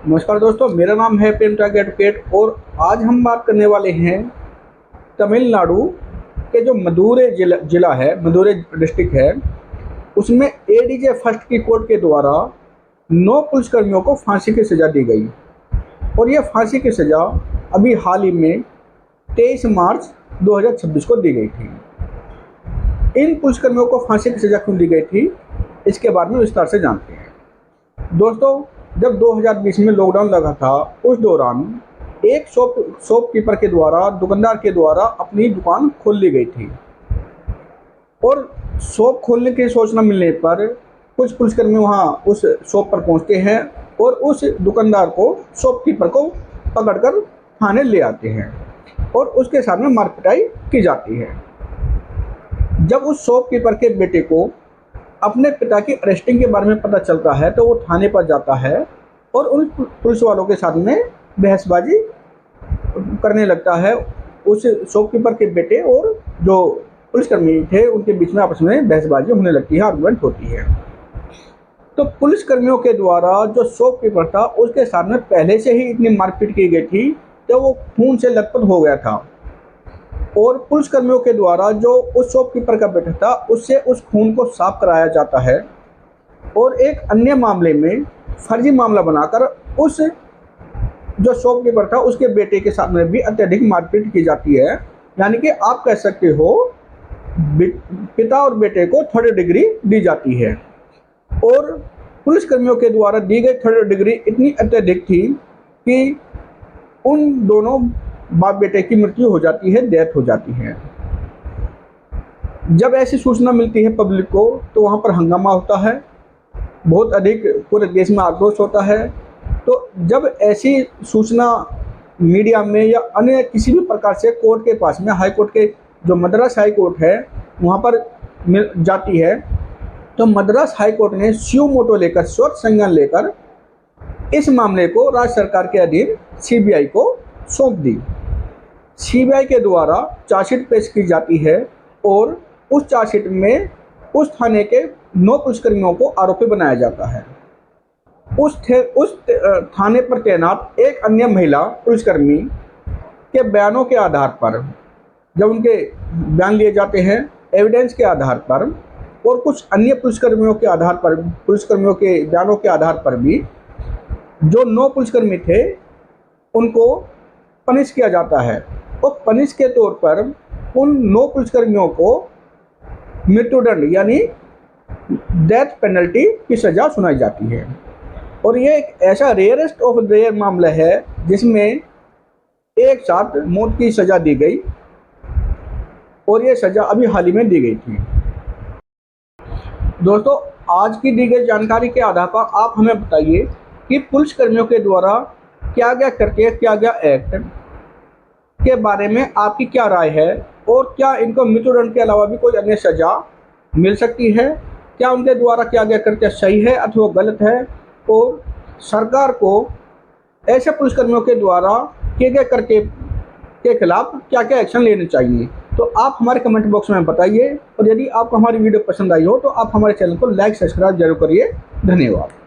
नमस्कार दोस्तों, मेरा नाम है प्रेम त्यागी एडवोकेट और आज हम बात करने वाले हैं तमिलनाडु के जो मदुरै जिला है, मदुरै डिस्ट्रिक्ट है, उसमें एडीजे फर्स्ट की कोर्ट के द्वारा 9 पुलिसकर्मियों को फांसी की सज़ा दी गई। और ये फांसी की सज़ा अभी हाल ही में 23 मार्च 2026 को दी गई थी। इन पुलिसकर्मियों को फांसी की सज़ा क्यों दी गई थी, इसके बारे में विस्तार से जानते हैं। दोस्तों, जब 2020 में लॉकडाउन लगा था, उस दौरान एक शॉपकीपर के द्वारा, दुकानदार के द्वारा अपनी दुकान खोल ली गई थी और शॉप खोलने की सूचना मिलने पर कुछ पुलिसकर्मी वहां उस शॉप पर पहुंचते हैं और उस दुकानदार को, शॉपकीपर को पकड़कर थाने ले आते हैं और उसके सामने मारपिटाई की जाती है। जब उस शॉपकीपर के बेटे को अपने पिता की अरेस्टिंग के बारे में पता चलता है तो वो थाने पर जाता है और उन पुलिस वालों के साथ में बहसबाजी करने लगता है। उस शॉपकीपर के बेटे और जो पुलिसकर्मी थे उनके बीच में आपस में बहसबाजी होने लगती है, आर्गुमेंट होती है। तो पुलिसकर्मियों के द्वारा जो शॉपकीपर था उसके सामने पहले से ही इतनी मारपीट की गई थी तो वो खून से लथपथ हो गया था और पुलिसकर्मियों के द्वारा जो उस शॉपकीपर का बेटा था उससे उस खून को साफ कराया जाता है और एक अन्य मामले में फर्जी मामला बनाकर उस जो शॉपकीपर था उसके बेटे के साथ में भी अत्यधिक मारपीट की जाती है। यानी कि आप कह सकते हो पिता और बेटे को थर्ड डिग्री दी जाती है और पुलिसकर्मियों के द्वारा दी गई थर्ड डिग्री इतनी अत्यधिक थी कि उन दोनों बाप बेटे की मृत्यु हो जाती है, डेथ हो जाती है। जब ऐसी सूचना मिलती है पब्लिक को तो वहाँ पर हंगामा होता है, बहुत अधिक पूरे देश में आक्रोश होता है। तो जब ऐसी सूचना मीडिया में या अन्य किसी भी प्रकार से कोर्ट के पास में, हाई कोर्ट के जो मद्रास हाई कोर्ट है वहाँ पर मिल जाती है, तो मद्रास हाई कोर्ट ने स्यू मोटो लेकर, स्वतः संज्ञान लेकर इस मामले को राज्य सरकार के अधीन सीबीआई को सौंप दी। सीबीआई के द्वारा चार्जशीट पेश की जाती है और उस चार्जशीट में उस थाने के 9 पुलिसकर्मियों को आरोपी बनाया जाता है। उस थाने पर तैनात एक अन्य महिला पुलिसकर्मी के बयानों के आधार पर, जब उनके बयान लिए जाते हैं एविडेंस के आधार पर और कुछ अन्य पुलिसकर्मियों के आधार पर, पुलिसकर्मियों के बयानों के आधार पर भी जो 9 पुलिसकर्मी थे उनको पनिश किया जाता है और पनिश के तौर पर उन 9 पुलिसकर्मियों को मृत्युदंड यानी डेथ पेनल्टी की सज़ा सुनाई जाती है। और ये एक ऐसा रेयरेस्ट ऑफ रेयर मामला है जिसमें एक साथ मौत की सज़ा दी गई और ये सज़ा अभी हाल ही में दी गई थी। दोस्तों, आज की दी गई जानकारी के आधार पर आप हमें बताइए कि पुलिसकर्मियों के द्वारा किया गया कृत्य, किया गया एक्ट के बारे में आपकी क्या राय है और क्या इनको मृत्युदंड के अलावा भी कोई अन्य सज़ा मिल सकती है? क्या उनके द्वारा किया गया कृत्य सही है अथवा गलत है? और सरकार को ऐसे पुलिसकर्मियों के द्वारा किए गए कृत्य के खिलाफ क्या क्या एक्शन लेने चाहिए? तो आप हमारे कमेंट बॉक्स में बताइए और यदि आपको हमारी वीडियो पसंद आई हो तो आप हमारे चैनल को लाइक, सब्सक्राइब जरूर करिए। धन्यवाद।